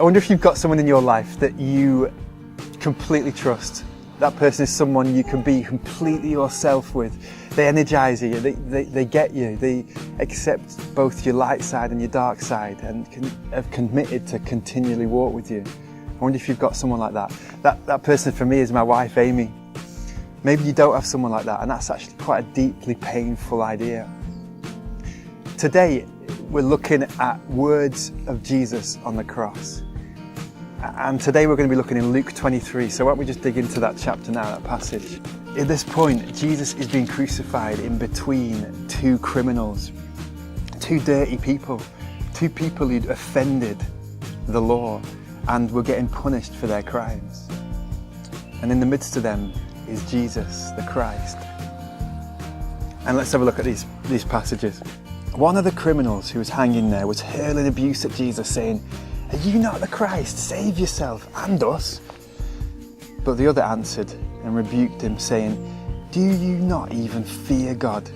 I wonder if you've got someone in your life that you completely trust. That person is someone you can be completely yourself with. They energize you, they get you, they accept both your light side and your dark side and have committed to continually walk with you. I wonder if you've got someone like that. That person for me is my wife, Amy. Maybe you don't have someone like that, and that's actually quite a deeply painful idea. Today, we're looking at words of Jesus on the cross. And today we're going to be looking in Luke 23. So why don't we just dig into that chapter now, that passage. At this point, Jesus is being crucified in between two criminals, two dirty people, two people who'd offended the law and were getting punished for their crimes. And in the midst of them is Jesus, the Christ. And let's have a look at these passages. One of the criminals who was hanging there was hurling abuse at Jesus, saying, "Are you not the Christ? Save yourself and us." But the other answered and rebuked him, saying, "Do you not even fear God,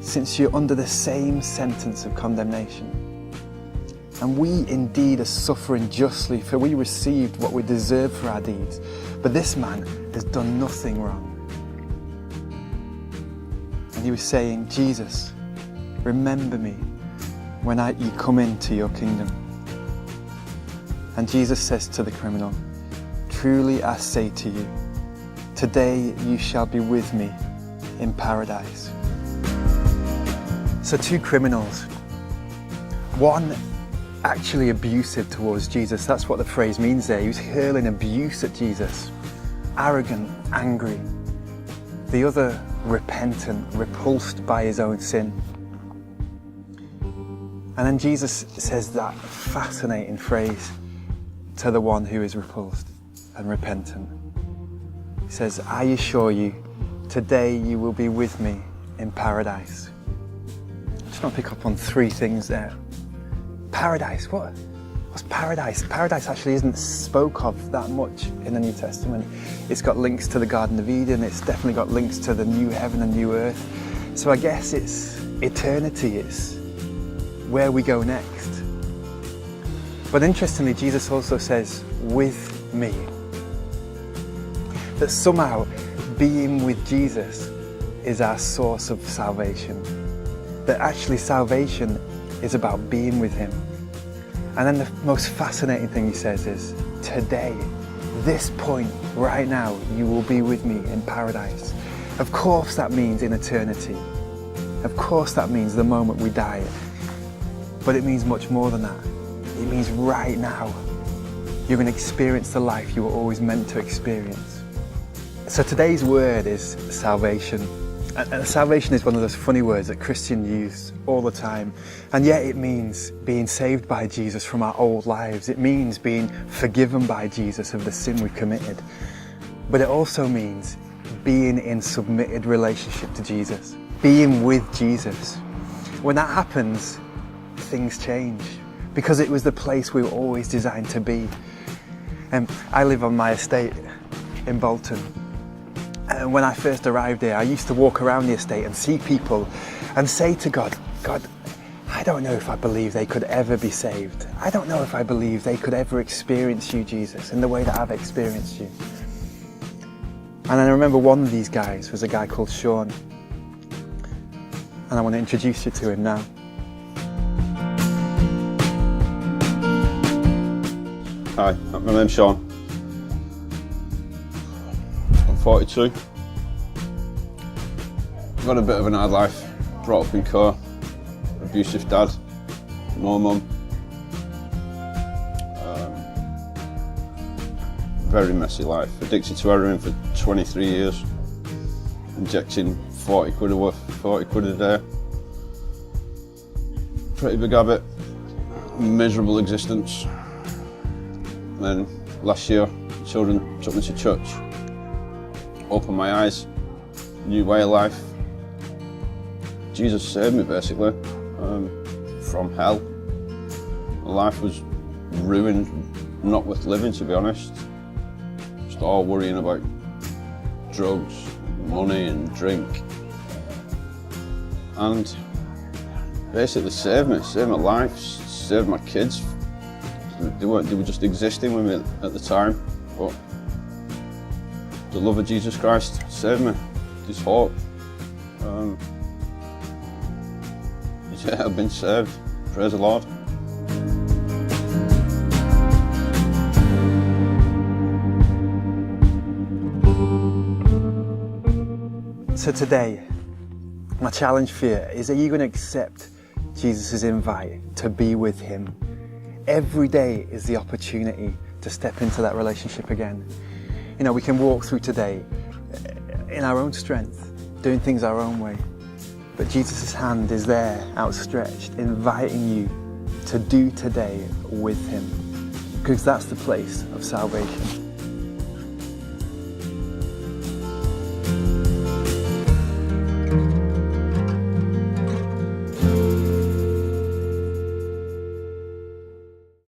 since you're under the same sentence of condemnation? And we indeed are suffering justly, for we received what we deserve for our deeds. But this man has done nothing wrong." And he was saying, "Jesus, remember me when you come into your kingdom." And Jesus says to the criminal, "Truly I say to you, today you shall be with me in paradise." So two criminals, one actually abusive towards Jesus. That's what the phrase means there. He was hurling abuse at Jesus, arrogant, angry. The other repentant, repulsed by his own sin. And then Jesus says that fascinating phrase to the one who is repulsed and repentant. He says, "I assure you, today you will be with me in paradise." I just want to pick up on three things there. Paradise, what's paradise? Paradise actually isn't spoke of that much in the New Testament. It's got links to the Garden of Eden, it's definitely got links to the new heaven and new earth. So I guess it's eternity, it's where we go next. But interestingly, Jesus also says, "with me." That somehow being with Jesus is our source of salvation. That actually salvation is about being with him. And then the most fascinating thing he says is, today, this point, right now, you will be with me in paradise. Of course that means in eternity. Of course that means the moment we die. But it means much more than that. It means right now, you're going to experience the life you were always meant to experience. So today's word is salvation. And salvation is one of those funny words that Christians use all the time. And yet it means being saved by Jesus from our old lives. It means being forgiven by Jesus of the sin we've committed. But it also means being in submitted relationship to Jesus. Being with Jesus. When that happens, things change. Because it was the place we were always designed to be. I live on my estate in Bolton. And when I first arrived here, I used to walk around the estate and see people and say to God, "God, I don't know if I believe they could ever be saved. I don't know if I believe they could ever experience you, Jesus, in the way that I've experienced you." And I remember one of these guys was a guy called Shawn. And I want to introduce you to him now. Hi, my name's Shawn. I'm 42. I've had a bit of an hard life. Brought up in Car, abusive dad, no mum. Very messy life. Addicted to heroin for 23 years. Injecting 40 quid a day. Pretty big habit. Miserable existence. Then last year, children took me to church. Opened my eyes, new way of life. Jesus saved me basically from hell. My life was ruined, not worth living to be honest. Just all worrying about drugs, money and drink. And basically saved me, saved my life, saved my kids. They were just existing with me at the time. But the love of Jesus Christ saved me. There's hope. Yeah, I've been saved. Praise the Lord. So today, my challenge for you is, are you going to accept Jesus' invite to be with him? Every day is the opportunity to step into that relationship again. You know, we can walk through today in our own strength, doing things our own way. But Jesus' hand is there, outstretched, inviting you to do today with him. Because that's the place of salvation.